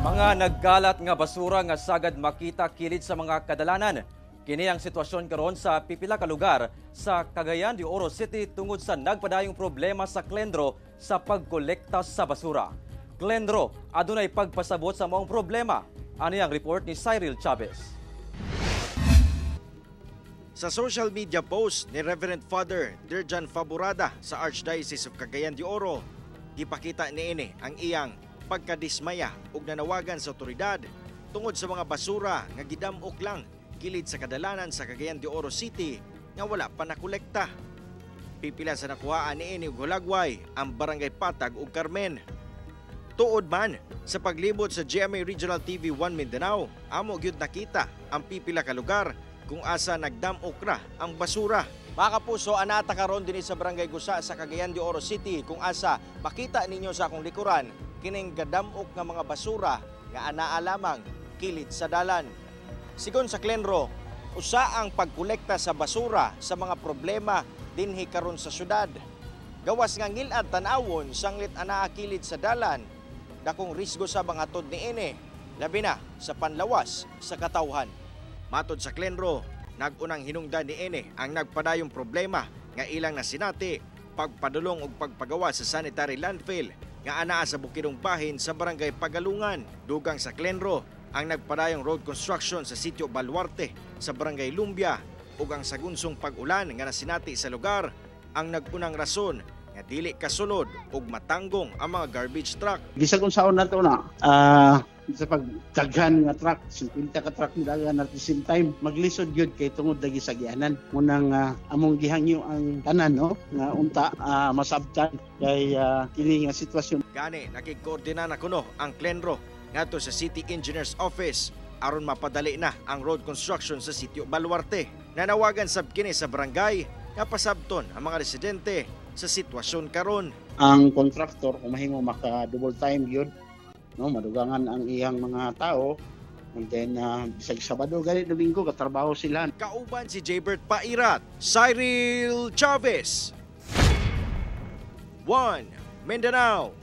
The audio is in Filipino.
Mga nagkalat nga basura nga sagad makita kilid sa mga kadalanan. Kini ang sitwasyon karon sa pipila ka lugar sa Cagayan de Oro City tungod sa nagpadayong problema sa Klendro sa pagkolekta sa basura. Klendro, adunay pagpasabot sa maong problema. Ano ang report ni Cyril Chavez? Sa social media post ni Reverend Father Dirjan Faborada sa Archdiocese of Cagayan de Oro, gipakita niini ang iyang pagkadismaya ug nanawagan sa otoridad tungod sa mga basura nga gidamok lang kilid sa kadalanan sa Cagayan de Oro City nga wala pa nakolekta. Pipila sa nakuhaan niini og hulagway ang Barangay Patag ug Carmen. Tuod man sa paglibot sa GMA Regional TV 1 Mindanao, amo gyud nakita ang pipila ka lugar kung asa nagdamok ra ang basura. Mga kapuso, anata karon dinhi sa Barangay Gusa sa Cagayan de Oro City kung asa makita ninyo sa akong likuran kining gadamok nga mga basura nga anaa lamang kilid sa dalan. Sigon sa Klendro, usa ang pagkolekta sa basura sa mga problema dinhi karon sa syudad. Gawas nga ngilad tan-awon sanglit anaa kilid sa dalan, dakong risgo sa bangatod niini, labi na sa panlawas sa katawhan. Matod sa Klendro, nagunang hinungdan niini ang nagpadayong problema nga ilang nasinati, pagpadulong ug pagpagawa sa sanitary landfill nga anaa sa bukidong bahin sa Barangay Pagalungan. Dugang sa Klendro, ang nagpadayong road construction sa Sitio Baluarte sa Barangay Lumbia ug ang sagunsong pag-ulan nga nasinati sa lugar ang nagunang rason nga dili kasulod ug matanggong ang mga garbage truck. Bisag unsaon nato na sa pagdaghan nga truck, 50 ka truck nidagan at the same time maglisod gyud kay tungod dagi sa gianan. Munang among gihangyo ang tanan no nga unta masabtan kay kini nga sitwasyon. Gani nakikoordina na kuno ang Klendro ngadto sa City Engineer's Office aron mapadali na ang road construction sa Sitio Baluarte. Nanawagan sab kini sa barangay nga pasabton ang mga residente sa sitwasyon karon. Ang contractor kung mahimo maka double time gyud no, madugangan ang iyang mga tao, and then bisag Sabado gani Domingo katrabaho sila. Kauban si Jaybert Pairat, Cyril Chavez, 1 Mindanao.